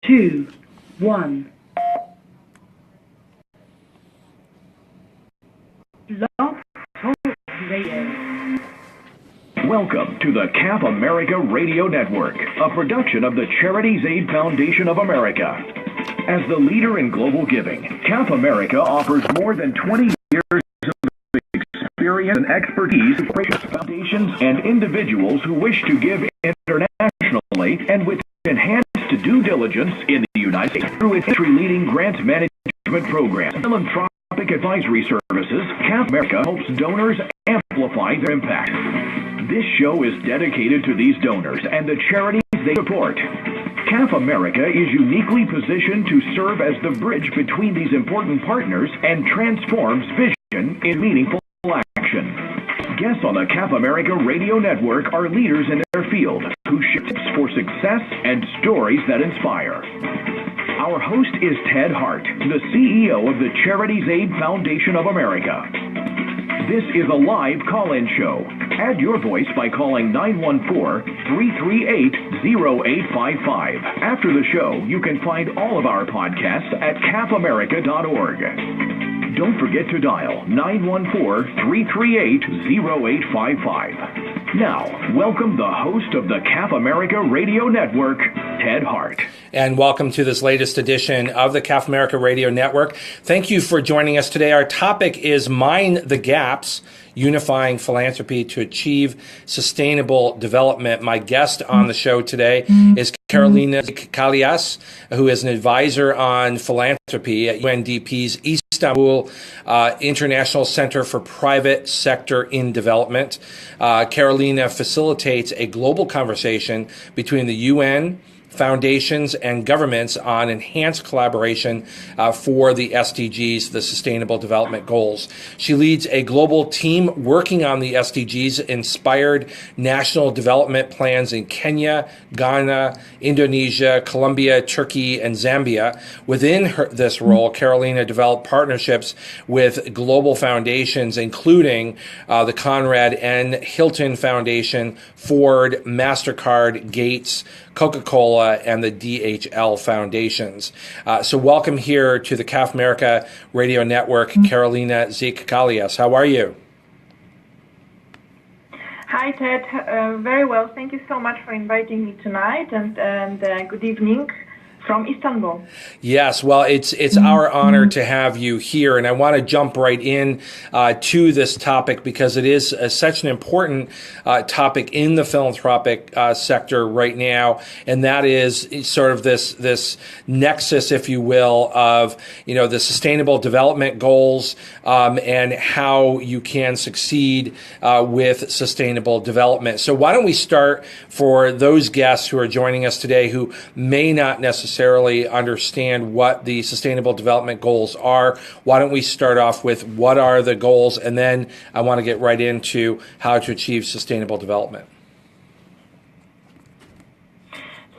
2, 1. Blog Talk Radio. Welcome to the CAF America Radio Network, a production of the Charities Aid Foundation of America. As the leader in global giving, CAF America offers more than 20 years of experience and expertise to foundations and individuals who wish to give internationally and with enhanced due diligence in the United States through its industry-leading grant management programs and philanthropic advisory services. CAF America helps donors amplify their impact. This show is dedicated to these donors and the charities they support. CAF America is uniquely positioned to serve as the bridge between these important partners and transforms vision in meaningful action. Guests on the CAF America Radio Network are leaders in their field who share tips for success and stories that inspire. Our host is Ted Hart, the CEO of the Charities Aid Foundation of America. This is a live call-in show. Add your voice by calling 914-338-0855. After the show, you can find all of our podcasts at cafamerica.org. Don't forget to dial 914-338-0855. Now, welcome the host of the CAF America Radio Network, Ted Hart. And welcome to this latest edition of the CAF America Radio Network. Thank you for joining us today. Our topic is Mind the Gaps, Unifying Philanthropy to Achieve Sustainable Development. My guest on the show today is Karolina Mzyk, who is an advisor on philanthropy at UNDP's Istanbul International Center for Private Sector in Development. Karolina facilitates a global conversation between the UN, foundations, and governments on enhanced collaboration for the SDGs, the Sustainable Development Goals. She leads a global team working on the SDGs, inspired national development plans in Kenya, Ghana, Indonesia, Colombia, Turkey, and Zambia. Within this role, Karolina developed partnerships with global foundations, including the Conrad N. Hilton Foundation, Ford, MasterCard, Gates, Coca-Cola, and the DHL foundations. So welcome here to the CAF America Radio Network, Karolina Mzyk. How are you? Hi, Ted. Very well. Thank you so much for inviting me tonight, and good evening from Istanbul. Yes, well, it's our honor to have you here, and I want to jump right in to this topic because it is such an important topic in the philanthropic sector right now, and that is sort of this nexus, if you will, of the Sustainable Development Goals and how you can succeed with sustainable development. So why don't we start for those guests who are joining us today who may not necessarily understand what the Sustainable Development Goals are. Why don't we start off with what are the goals, and then I want to get right into how to achieve sustainable development.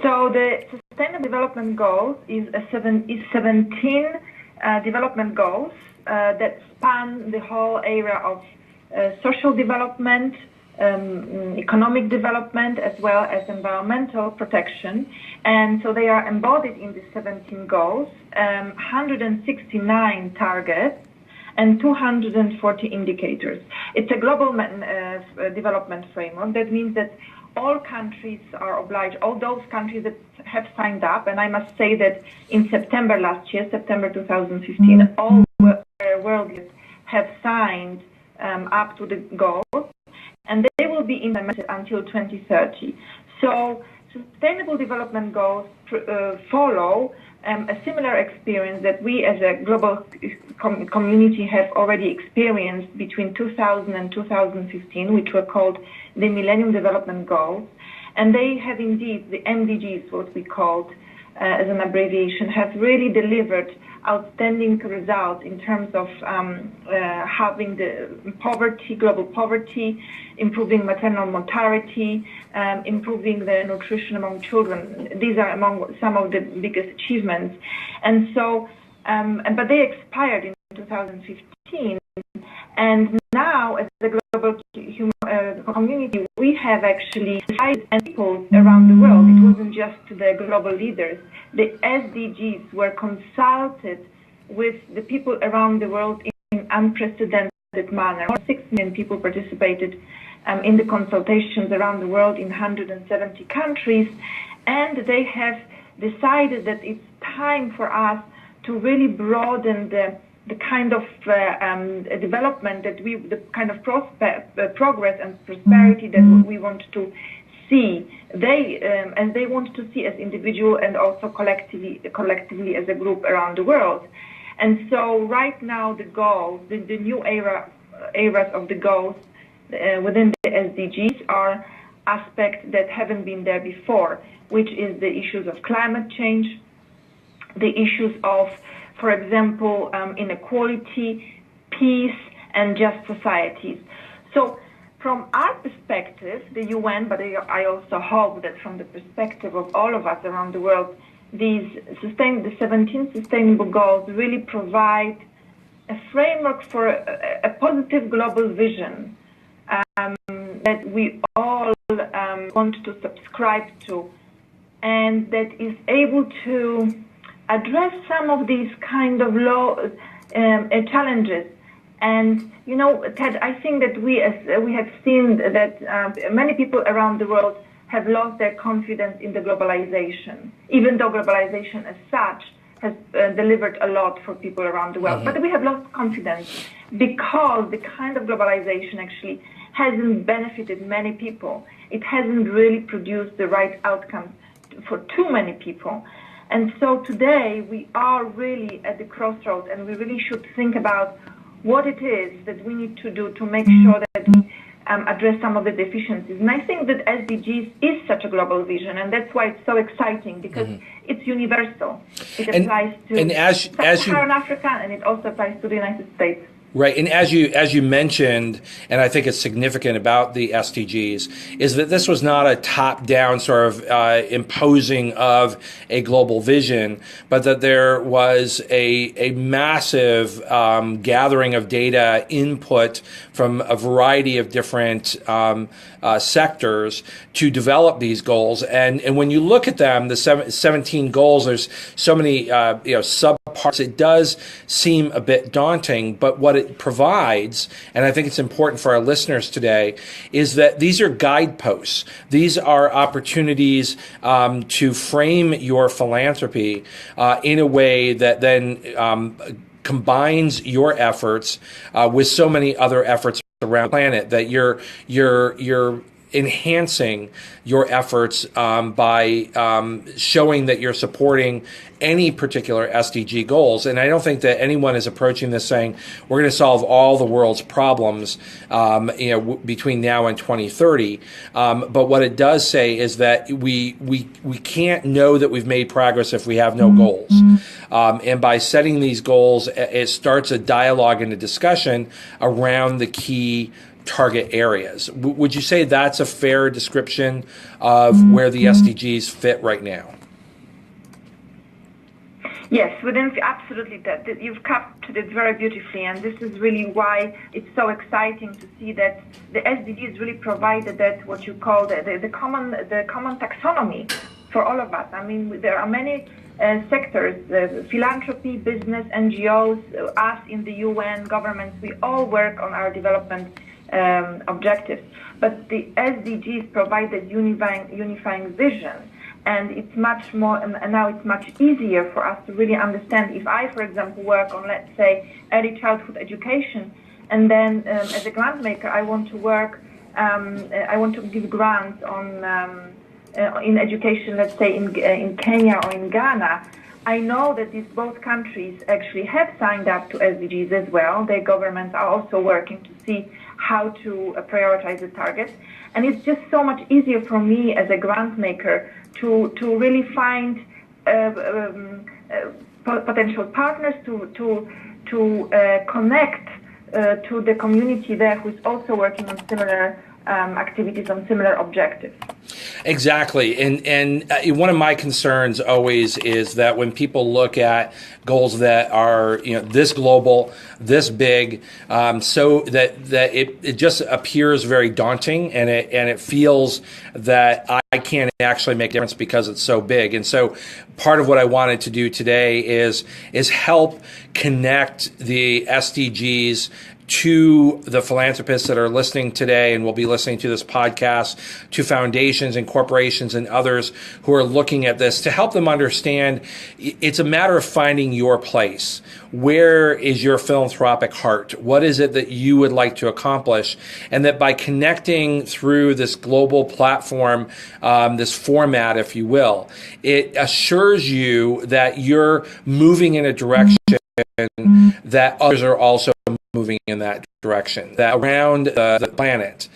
So the Sustainable Development Goals is 17 development goals that span the whole area of social development, economic development, as well as environmental protection. And so they are embodied in the 17 goals, 169 targets, and 240 indicators. It's a global development framework. That means that all countries are obliged, all those countries that have signed up, and I must say that in September last year, September 2015, all world leaders have signed up to the goals, and they will be implemented until 2030. So Sustainable Development Goals follow a similar experience that we as a global community have already experienced between 2000 and 2015, which were called the Millennium Development Goals. And they have indeed, the MDGs, what we called as an abbreviation, have really delivered outstanding results in terms of halving the poverty, global poverty, improving maternal mortality, improving the nutrition among children. These are among some of the biggest achievements. And so, but they expired in 2015. And now, as a global community, we have actually decided and people around the world. It wasn't just the global leaders. The SDGs were consulted with the people around the world in unprecedented manner. 6 million people participated in the consultations around the world in 170 countries, and they have decided that it's time for us to really broaden the kind of development that the kind of progress and prosperity that we want to see. And they want to see as individual and also collectively as a group around the world. And so right now the goals, the new eras of the goals within the SDGs are aspects that haven't been there before, which is the issues of climate change, the issues of, for example, inequality, peace, and just societies. So from our perspective, the UN, but I also hope that from the perspective of all of us around the world, the 17 sustainable goals really provide a framework for a positive global vision that we all want to subscribe to, and that is able to address some of these kind of challenges. And you know, Ted, I think that we have seen that many people around the world have lost their confidence in the globalization, even though globalization as such has delivered a lot for people around the world. But we have lost confidence because the kind of globalization actually hasn't benefited many people. It hasn't really produced the right outcomes for too many people. And so today we are really at the crossroads, and we really should think about what it is that we need to do to make sure that we address some of the deficiencies. And I think that SDGs is such a global vision, and that's why it's so exciting, because it's universal. It applies to Sub-Saharan Africa, and it also applies to the United States. Right, and as you mentioned, and I think it's significant about the SDGs, is that this was not a top-down sort of imposing of a global vision, but that there was a massive gathering of data input from a variety of different sectors to develop these goals. And when you look at them, the 17 goals, there's so many subparts. It does seem a bit daunting, but what it provides, and I think it's important for our listeners today, is that these are guideposts. These are opportunities to frame your philanthropy in a way that then combines your efforts with so many other efforts around the planet, that you're enhancing your efforts by showing that you're supporting any particular SDG goals. And I don't think that anyone is approaching this saying we're going to solve all the world's problems between now and 2030. But what it does say is that we can't know that we've made progress if we have no goals. And by setting these goals, it starts a dialogue and a discussion around the key target areas. Would you say that's a fair description of where the SDGs fit right now? Yes, absolutely. That you've captured it very beautifully, and this is really why it's so exciting to see that the SDGs really provided that what you call the common taxonomy for all of us. I mean, there are many sectors, philanthropy, business, NGOs, us in the UN, governments. We all work on our development objectives, but the SDGs provide a unifying vision. And it's much more, and now it's much easier for us to really understand. If I, for example, work on, let's say, early childhood education, and then as a grant maker, I want to work, I want to give grants on in education, let's say in Kenya or in Ghana. I know that these both countries actually have signed up to SDGs as well. Their governments are also working to see how to prioritize the targets. And it's just so much easier for me as a grant maker to really find potential partners, to connect to the community there who is also working on similar activities on similar objectives. Exactly. And one of my concerns always is that when people look at goals that are, this global, this big, so that it just appears very daunting, and it feels that I can't actually make a difference because it's so big. And so part of what I wanted to do today is help connect the SDGs to the philanthropists that are listening today and will be listening to this podcast, to foundations and corporations and others who are looking at this, to help them understand it's a matter of finding your place. Where is your philanthropic heart? What is it that you would like to accomplish? And that by connecting through this global platform, this format, if you will, it assures you that you're moving in a direction that others are also moving in that direction, that around the planet.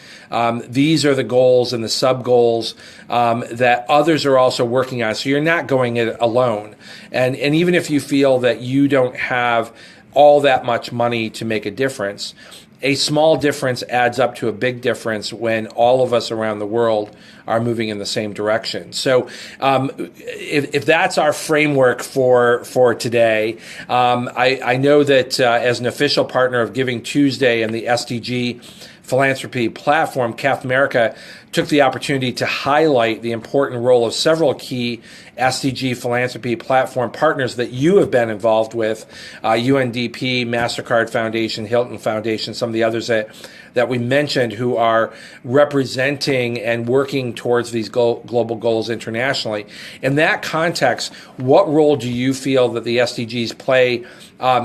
These are the goals and the sub-goals that others are also working on. So you're not going it alone. And even if you feel that you don't have all that much money to make a difference, a small difference adds up to a big difference when all of us around the world are moving in the same direction. So if that's our framework for today, I know that as an official partner of Giving Tuesday and the SDG philanthropy platform, CAF America took the opportunity to highlight the important role of several key SDG philanthropy platform partners that you have been involved with, UNDP, MasterCard Foundation, Hilton Foundation, some of the others that we mentioned who are representing and working towards these global goals internationally. In that context, what role do you feel that the SDGs play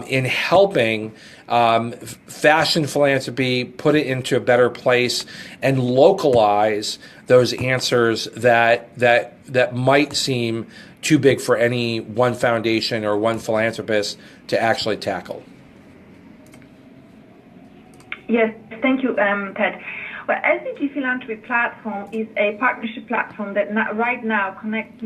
in helping fashion philanthropy, put it into a better place, and localize those answers that might seem too big for any one foundation or one philanthropist to actually tackle? Yes, thank you, Ted. Well, SDG Philanthropy Platform is a partnership platform that right now connects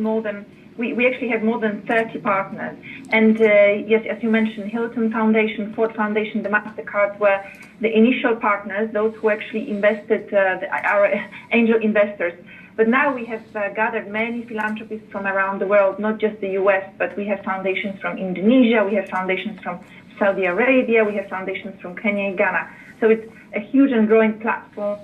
we actually have more than 30 partners. And yes, as you mentioned, Hilton Foundation, Ford Foundation, the MasterCard were the initial partners, those who actually invested, our angel investors. But now we have gathered many philanthropists from around the world, not just the US, but we have foundations from Indonesia, we have foundations from Saudi Arabia, we have foundations from Kenya and Ghana. So it's a huge and growing platform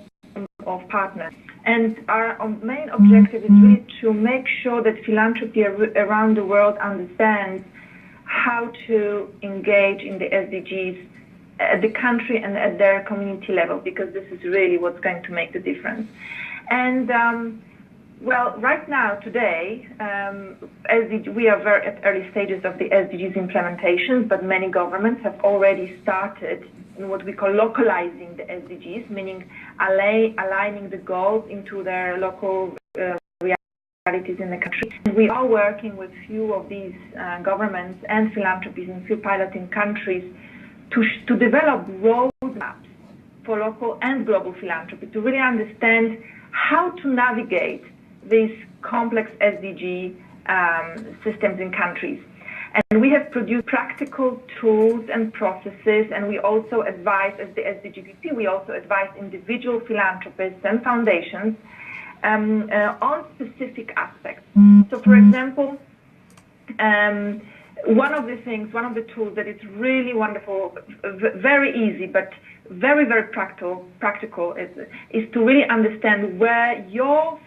of partners. And our main objective is really to make sure that philanthropy around the world understands how to engage in the SDGs at the country and at their community level, because this is really what's going to make the difference. And well, right now, today, we are very at early stages of the SDGs implementation, but many governments have already started in what we call localizing the SDGs, meaning aligning the goals into their local realities in the country. And we are working with few of these governments and philanthropies in few piloting countries to develop roadmaps for local and global philanthropy, to really understand how to navigate these complex SDG systems in countries. And we have produced practical tools and processes, and we also advise, as the SDGPP, we also advise individual philanthropists and foundations on specific aspects. So, for example, one of the tools that is really wonderful, very easy, but very, very practical is to really understand where your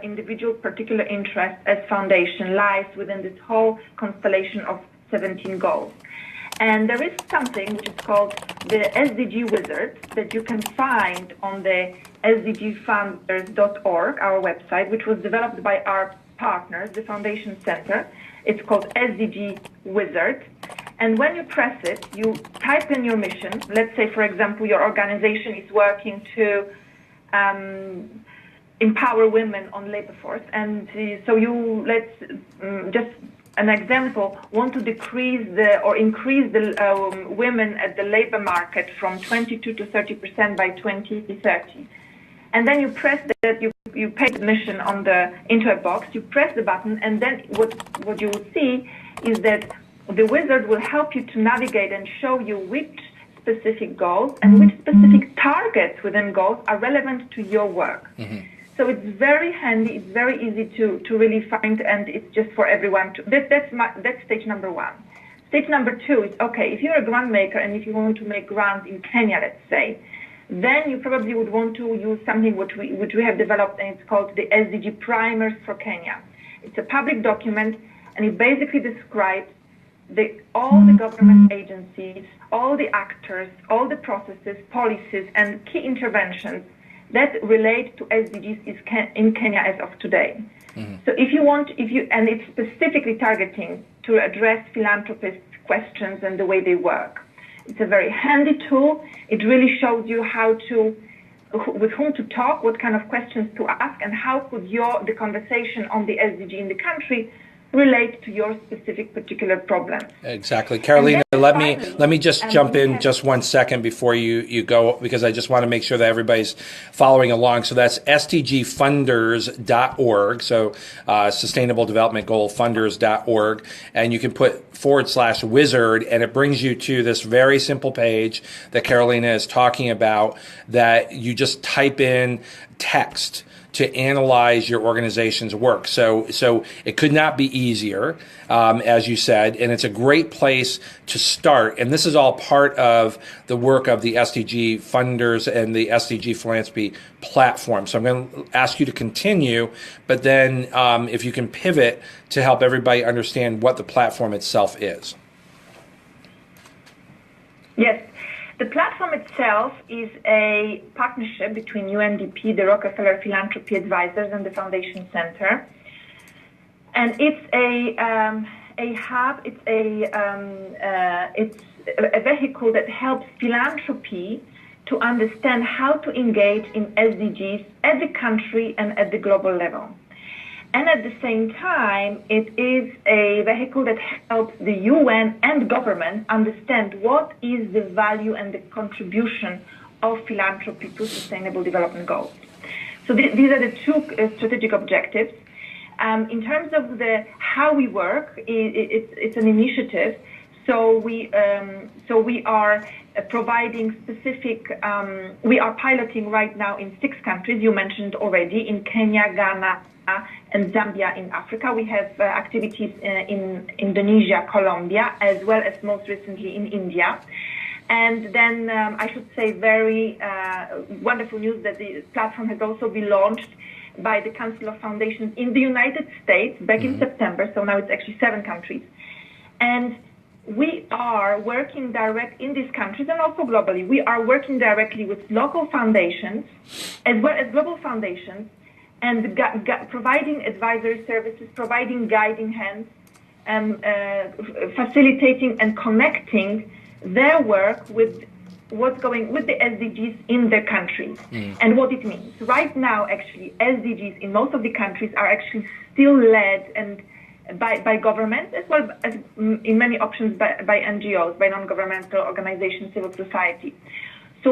individual particular interest as foundation lies within this whole constellation of 17 goals. And there is something which is called the SDG Wizard that you can find on the sdgfunders.org, our website, which was developed by our partners, the Foundation Center. It's called SDG Wizard. And when you press it, you type in your mission. Let's say, for example, your organization is working to empower women on labor force. And so you, just an example, want to decrease or increase the women at the labor market from 22 to 30% by 2030. And then you press that, you paste the mission into a box, you press the button, and then what you will see is that the wizard will help you to navigate and show you which specific goals and which specific targets within goals are relevant to your work. So it's very handy, it's very easy to really find, and it's just for everyone. That's stage number one. Stage number two is, okay, if you're a grant maker and if you want to make grants in Kenya, let's say, then you probably would want to use something which we have developed, and it's called the SDG Primers for Kenya. It's a public document, and it basically describes all the government agencies, all the actors, all the processes, policies, and key interventions that relate to SDGs in Kenya as of today. So and it's specifically targeting to address philanthropists' questions and the way they work. It's a very handy tool. It really shows you with whom to talk, what kind of questions to ask, and how could the conversation on the SDG in the country relate to your specific particular problem. Exactly. Karolina, let me just jump in just 1 second before you go, because I just want to make sure that everybody's following along. So that's sdgfunders.org, so Sustainable Development Goal funders.org, and you can put /wizard, and it brings you to this very simple page that Karolina is talking about, that you just type in text to analyze your organization's work. So it could not be easier, as you said, and it's a great place to start. And this is all part of the work of the SDG funders and the SDG philanthropy platform. So I'm going to ask you to continue, but then if you can pivot to help everybody understand what the platform itself is. Yes. The platform itself is a partnership between UNDP, the Rockefeller Philanthropy Advisors, and the Foundation Center. And it's a hub, it's a vehicle that helps philanthropy to understand how to engage in SDGs at the country and at the global level. And at the same time, it is a vehicle that helps the UN and government understand what is the value and the contribution of philanthropy to sustainable development goals. So these are the two strategic objectives. In terms of how we work, it's an initiative. So we are providing specific. We are piloting right now in 6 countries. You mentioned already, in Kenya, Ghana, and Zambia in Africa. We have activities in Indonesia, Colombia, as well as most recently in India. And then I should say very wonderful news that the platform has also been launched by the Council of Foundations in the United States back in September. So now it's actually 7 countries. And we are working in these countries and also globally. We are working directly with local foundations as well as global foundations, and providing advisory services, providing guiding hands, facilitating and connecting their work with what's going with the SDGs in their countries and what it means. Right now, actually, SDGs in most of the countries are actually still led and by government, as well as in many options by NGOs, by non-governmental organizations, civil society. So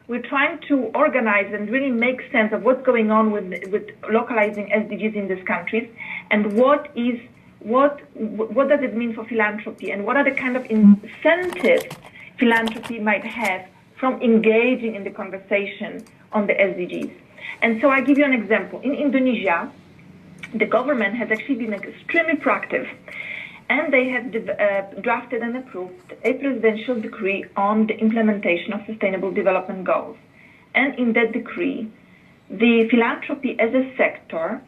we're trying to organize and really make sense of what's going on with localizing SDGs in these countries, and what does it mean for philanthropy, and what are the kind of incentives philanthropy might have from engaging in the conversation on the SDGs. And so I give you an example. In Indonesia, the government has actually been extremely proactive, and they have drafted and approved a presidential decree on the implementation of Sustainable Development Goals. And in that decree, the philanthropy as a sector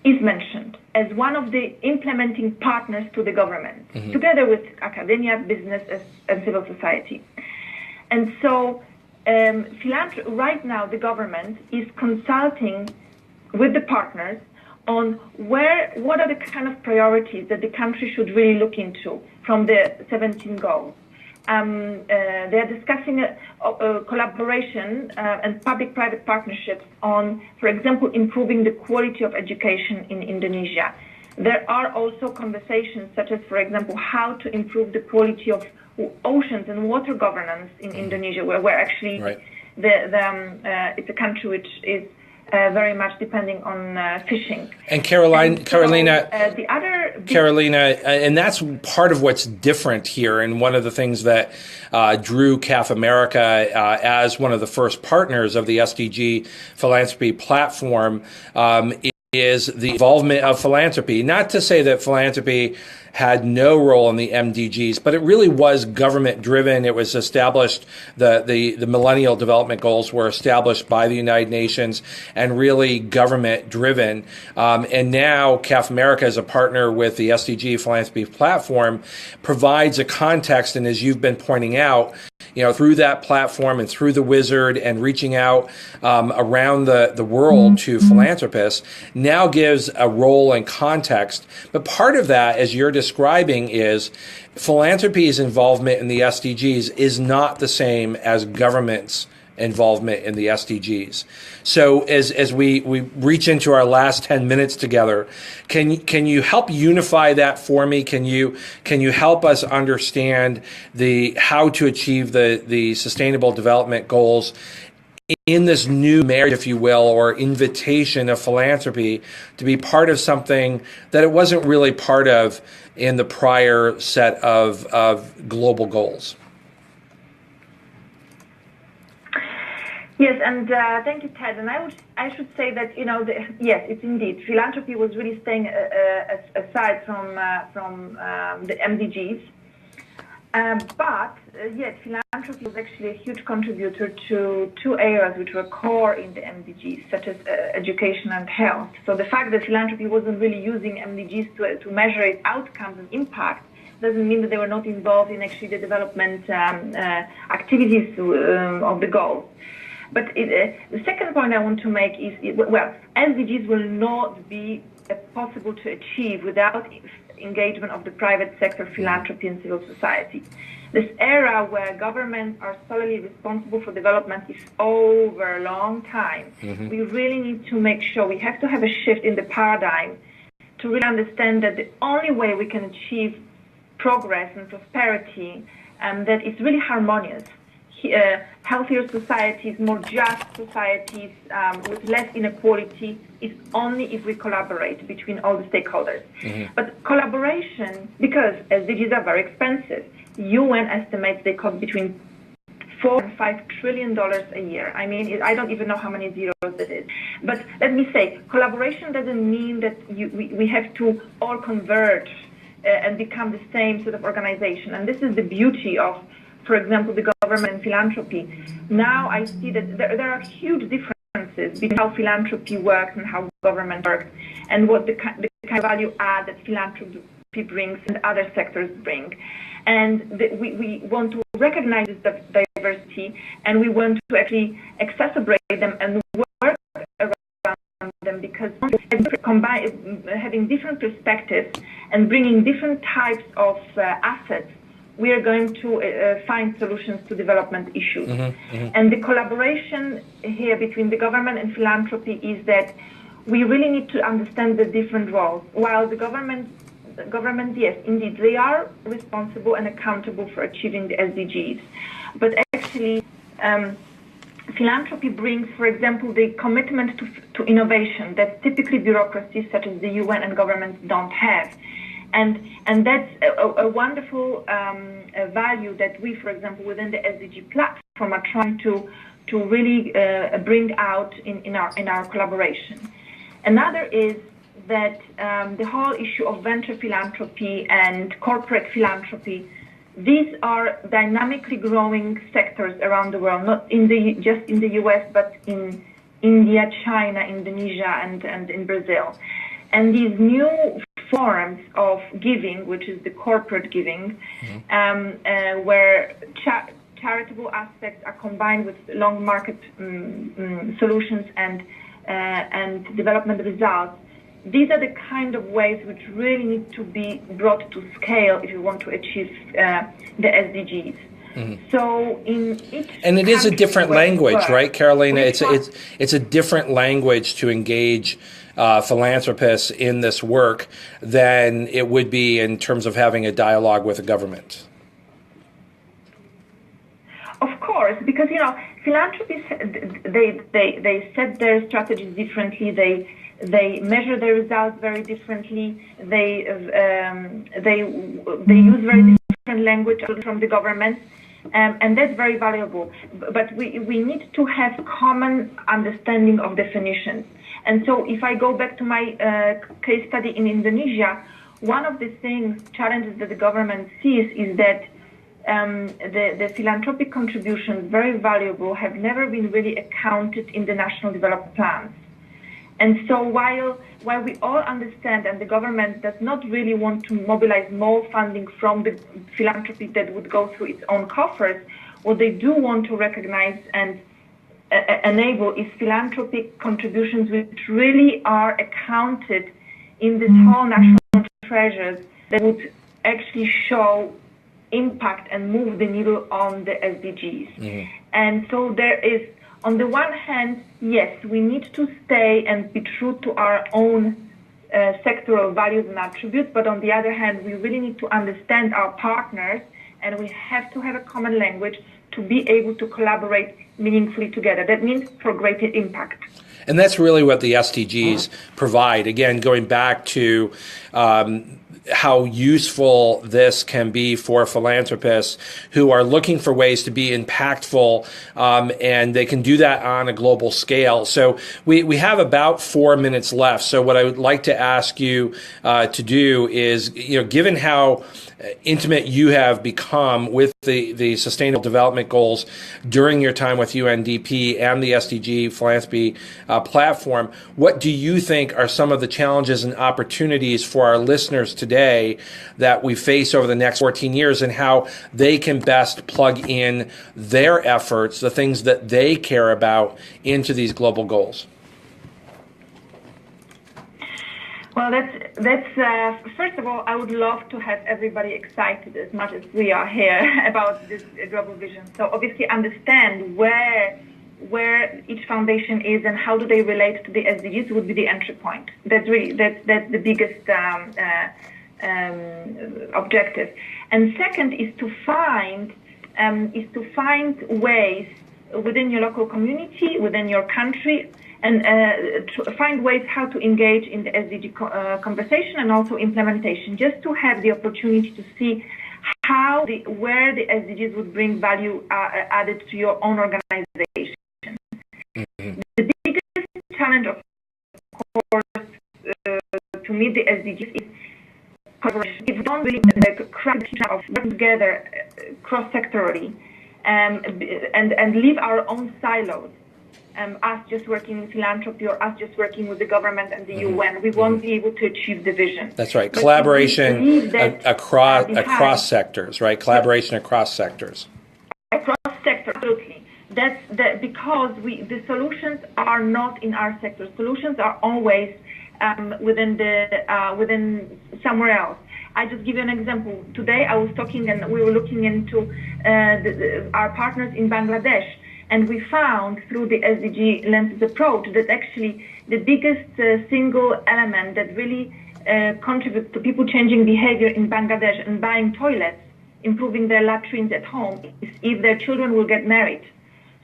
is mentioned as one of the implementing partners to the government, together with academia, business, and civil society. And so right now, the government is consulting with the partners on what are the kind of priorities that the country should really look into from the 17 goals. They're discussing a collaboration and public-private partnerships on, for example, improving the quality of education in Indonesia. There are also conversations such as, for example, how to improve the quality of oceans and water governance in Indonesia, where actually it's a country which is very much depending on fishing. And Carolina, the other Carolina, and that's part of what's different here, and one of the things that drew CAF America as one of the first partners of the SDG philanthropy platform is the involvement of philanthropy. Not to say that philanthropy had no role in the MDGs, but it really was government driven. It was established, the Millennial Development Goals were established by the United Nations and really government driven. And now CAF America, as a partner with the SDG philanthropy platform, provides a context, and as you've been pointing out, through that platform and through the wizard and reaching out around the world to philanthropists, now gives a role and context. But part of that, as you're describing, is philanthropy's involvement in the SDGs is not the same as government's involvement in the SDGs. So as we reach into our last 10 minutes together, can you help unify that for me? Can you help us understand how to achieve the Sustainable Development Goals in this new marriage, if you will, or invitation of philanthropy to be part of something that it wasn't really part of in the prior set of global goals? Yes, and thank you, Ted. And I should say that yes, it's indeed philanthropy was really staying aside from the MDGs, but yet philanthropy was actually a huge contributor to two areas which were core in the MDGs, such as education and health. So the fact that philanthropy wasn't really using MDGs to measure its outcomes and impact doesn't mean that they were not involved in actually the development activities of the goals. But the second point I want to make is, SDGs will not be possible to achieve without engagement of the private sector, philanthropy, and civil society. This era where governments are solely responsible for development is over a long time. Mm-hmm. We really need to make sure we have to have a shift in the paradigm to really understand that the only way we can achieve progress and prosperity that is really harmonious, healthier societies, more just societies with less inequality is only if we collaborate between all the stakeholders. Mm-hmm. But collaboration, because SDGs are very expensive, UN estimates they cost between $4 and $5 trillion a year. I mean, I don't even know how many zeros that is. But let me say, collaboration doesn't mean that we have to all converge and become the same sort of organization. And this is the beauty of, for example, the government and philanthropy. Now I see that there are huge differences between how philanthropy works and how government works, and what the kind of value add that philanthropy brings and other sectors bring. And we want to recognize this diversity, and we want to actually exacerbate them and work around them, because having different perspectives and bringing different types of assets, we are going to find solutions to development issues. Mm-hmm, mm-hmm. And the collaboration here between the government and philanthropy is that we really need to understand the different roles. While the government, yes, indeed, they are responsible and accountable for achieving the SDGs. But actually, philanthropy brings, for example, the commitment to innovation that typically bureaucracies such as the UN and governments don't have. And that's a wonderful value that we, for example, within the SDG platform are trying to really bring out in our collaboration. Another is that the whole issue of venture philanthropy and corporate philanthropy, these are dynamically growing sectors around the world, not just in the US, but in India, China, Indonesia, and in Brazil. And these new forms of giving, which is the corporate giving, mm-hmm. Where charitable aspects are combined with long market solutions and development results. These are the kind of ways which really need to be brought to scale if you want to achieve the SDGs. Mm-hmm. So in each and it is a different language, right, Karolina? It's a different language to engage philanthropists in this work than it would be in terms of having a dialogue with a government. Of course, because philanthropists, they set their strategies differently. They measure their results very differently. They use very different language from the government, and that's very valuable. But we need to have common understanding of definitions. And so, if I go back to my case study in Indonesia, one of the challenges that the government sees is that the philanthropic contributions, very valuable, have never been really accounted in the national development plans. And so while we all understand, and the government does not really want to mobilize more funding from the philanthropy that would go through its own coffers, what they do want to recognize and enable is philanthropic contributions which really are accounted in this whole national treasures that would actually show impact and move the needle on the SDGs. Mm-hmm. And so there is, on the one hand, yes, we need to stay and be true to our own sectoral values and attributes, but on the other hand, we really need to understand our partners, and we have to have a common language to be able to collaborate meaningfully together. That means for greater impact. And that's really what the SDGs provide. Again, going back to how useful this can be for philanthropists who are looking for ways to be impactful, and they can do that on a global scale. So we have about 4 minutes left. So what I would like to ask you to do is, given how intimate you have become with the Sustainable Development Goals during your time with UNDP and the SDG Philanthropy platform, what do you think are some of the challenges and opportunities for our listeners today that we face over the next 14 years, and how they can best plug in their efforts, the things that they care about, into these global goals? Well, that's first of all, I would love to have everybody excited as much as we are here about this global vision. So obviously understand where each foundation is and how do they relate to the SDGs would be the entry point. That's the biggest objective. And second is to find ways within your local community, within your country, and to find ways how to engage in the SDG conversation and also implementation, just to have the opportunity to see where the SDGs would bring value added to your own organization. Mm-hmm. The biggest challenge, of course, to meet the SDGs is collaboration. If we don't really crack the of working together cross-sectorally and leave our own silos, us just working in philanthropy or us just working with the government and the UN, we won't be able to achieve the vision. That's right. But collaboration across sectors, right? Collaboration across sectors. Across sectors, absolutely. That's because the solutions are not in our sector. Solutions are always within somewhere else. I just give you an example. Today I was talking and we were looking into our partners in Bangladesh. And we found through the SDG lenses approach that actually the biggest single element that really contributes to people changing behavior in Bangladesh and buying toilets, improving their latrines at home, is if their children will get married.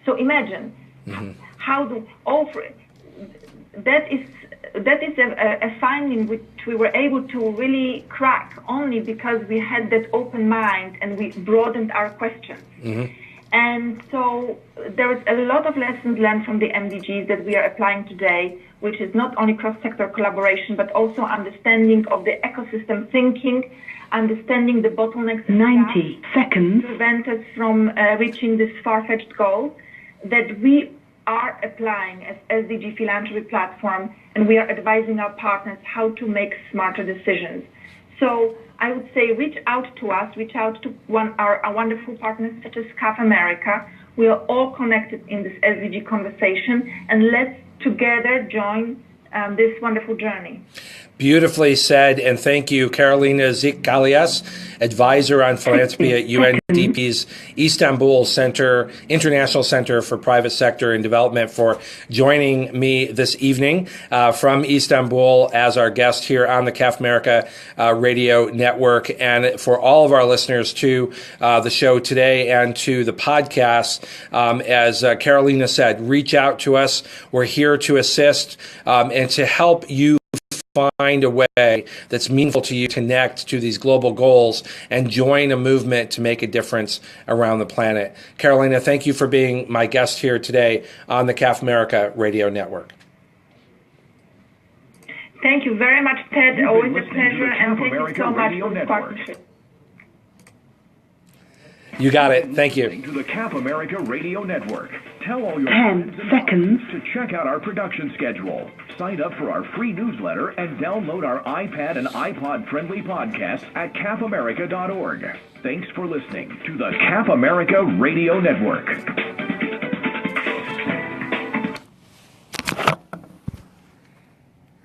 So imagine that is a finding which we were able to really crack only because we had that open mind and we broadened our questions. Mm-hmm. And so there is a lot of lessons learned from the MDGs that we are applying today, which is not only cross-sector collaboration, but also understanding of the ecosystem thinking, understanding the bottlenecks 90 seconds prevent us from reaching this far-fetched goal that we are applying as SDG Philanthropy Platform, and we are advising our partners how to make smarter decisions. So I would say reach out to our wonderful partners such as CAF America. We are all connected in this SDG conversation, and let's together join this wonderful journey. Beautifully said, and thank you, Karolina Mzyk, advisor on philanthropy at UNDP's Istanbul International Center for Private Sector and Development, for joining me this evening from Istanbul as our guest here on the CAF America Radio Network, and for all of our listeners to the show today and to the podcast. As Karolina said, reach out to us. We're here to assist and to help you find a way that's meaningful to you, connect to these global goals, and join a movement to make a difference around the planet. Karolina, thank you for being my guest here today on the CAF America Radio Network. Thank you very much, Ted. Always a pleasure, and thank you so much for the partnership. You got it. Thank you. To the CAF America Radio Network. Tell all your 10 friends and seconds. colleagues to check out our production schedule. Sign up for our free newsletter and download our iPad and iPod-friendly podcasts at cafamerica.org. Thanks for listening to the CAF America Radio Network.